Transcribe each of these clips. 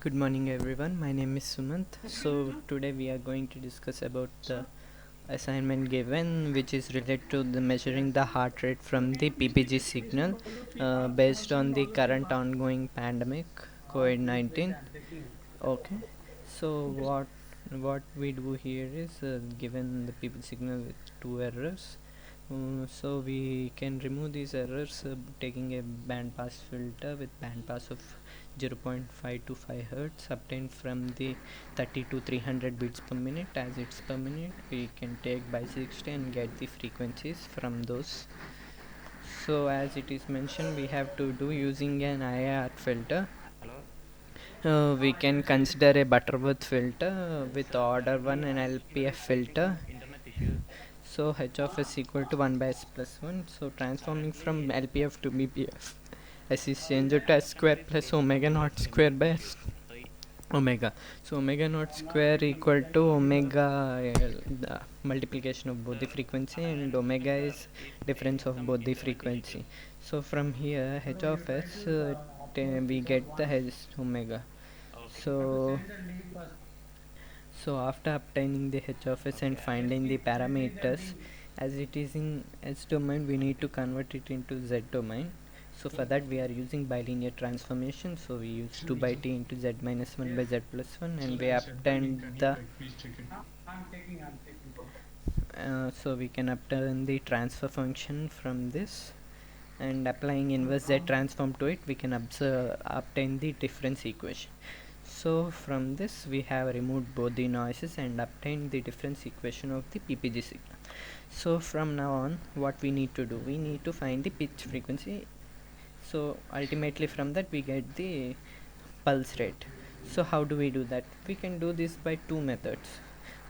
Good morning everyone, my name is Sumant. So today we are going to discuss about the assignment given, which is related to the measuring the heart rate from the PPG signal based on the current ongoing pandemic COVID-19. Okay, so what we do here is given the PPG signal with two errors. So we can remove these errors taking a band pass filter with band pass of 0.525 hertz obtained from the 30 to 300 beats per minute. As it's per minute, we can take by 60 and get the frequencies from those. So as it is mentioned, we have to do using an IR filter. We can consider a Butterworth filter with order 1 and LPF filter. So h of s equal to 1 by s plus 1. So transforming from LPF to BPF, s is changed to s square plus omega naught square by s omega. So omega naught square equal to omega, the multiplication of both the frequency, and omega is difference of both the frequency. So from here h of s we get the h omega. So after obtaining the h of s and finding the parameters, as it is in s domain, we need to convert it into z domain. So for that we are using bilinear transformation. So we use 2 by t into z minus 1 by z plus 1, and we obtain the so we can obtain the transfer function from this, and applying inverse z transform to it, we can obtain the difference equation. So from this we have removed both the noises and obtained the difference equation of the PPG signal. So from now on, what we need to do, we need to find the pitch frequency. So ultimately from that we get the pulse rate. So how do we do that? We can do this by two methods.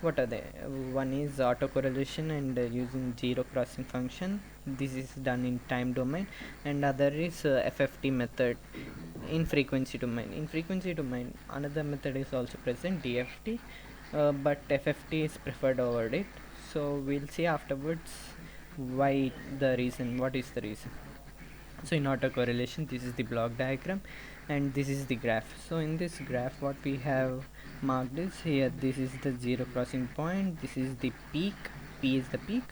What are they? One is autocorrelation and using zero crossing function. This is done in time domain, and other is FFT method in frequency domain. In frequency domain, another method is also present, DFT, but FFT is preferred over it. So we'll see afterwards why, the reason, what is the reason. So in autocorrelation, this is the block diagram and this is the graph. So in this graph, what we have marked is here, this is the zero crossing point, this is the peak, P is the peak.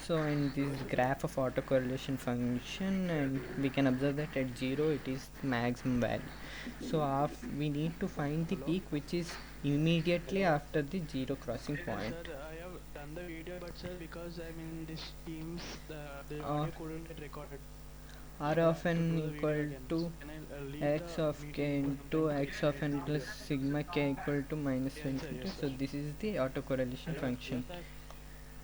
So in this graph of autocorrelation function, and we can observe that at 0 it is maximum value. So we need to find the peak which is immediately after the zero crossing point. Sir, I have done the video, but sir, because I'm in this Teams, the uh, audio couldn't get recorded. R I of have to n do the video equal again. to Can I leave x the of k meeting or into something? x of n plus sigma k equal to minus Yes, sir. infinity. Yes, So sir. this is the autocorrelation Hello. function,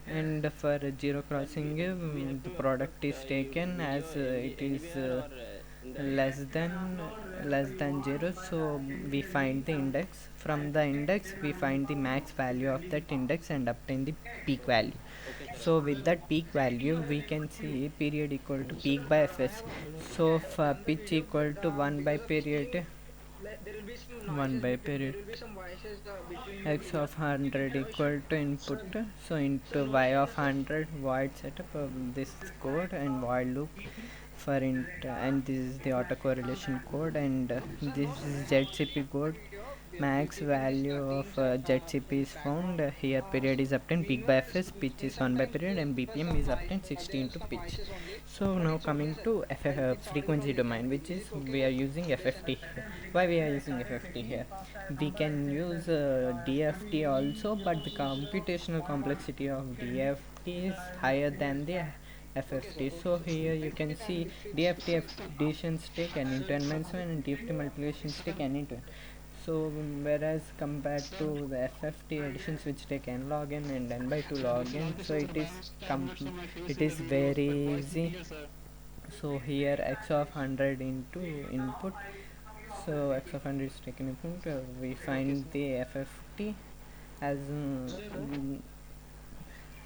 and for zero crossing the product is taken as it is less than less than 0. So we find the index. From the index we find the max value of that index and obtain the peak value. So with that peak value we can see period equal to peak by fs. So for pitch equal to 1 by period, 1 by period x of 100 equal to input, so into y of 100 void setup of this code and while loop for int, and this is the autocorrelation code, and this is ZCP code. Max value of ZCP is found. Here period is obtained, peak by fs, pitch is 1 by period, and bpm is obtained 60 into pitch. So now coming to frequency domain, which is we are using FFT here. Why we are using FFT here? We can use DFT also, but the computational complexity of DFT is higher than the FFT. So here you can see DFT additions take n into n minus 1 and DFT multiplications take n into n. So whereas compared to the FFT additions which take n log n and n by 2 log n, so it is very easy. So here x of 100 into input, so x of 100 is taken input, we find the FFT as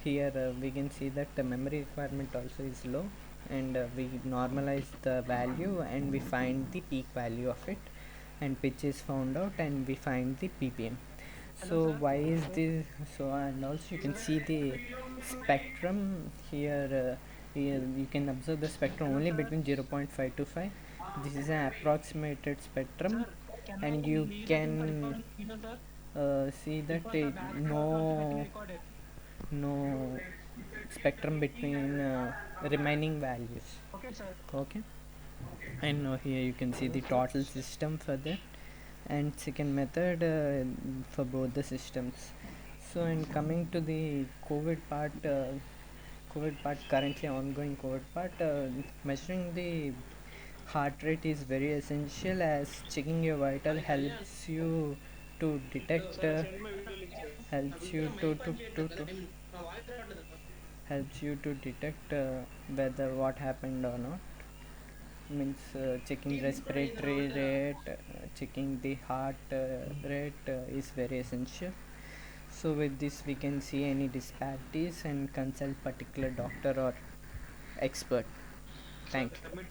here we can see that the memory requirement also is low, and we normalize the value and we find the peak value of it, and pitch is found out and we find the ppm. So why is this? So and also you can see the spectrum here. Here you can observe the spectrum only between 0.5 to 5. This is an approximated spectrum, and you can see that no spectrum between remaining values. Okay, and now here you can see the total system for that, and second method for both the systems. So in coming to the COVID part, currently ongoing COVID part, measuring the heart rate is very essential, as checking your vital to detect helps you to helps you to detect whether what happened or not. Means checking respiratory rate, checking the heart rate is very essential. So with this we can see any disparities and consult particular doctor or expert. Thank you.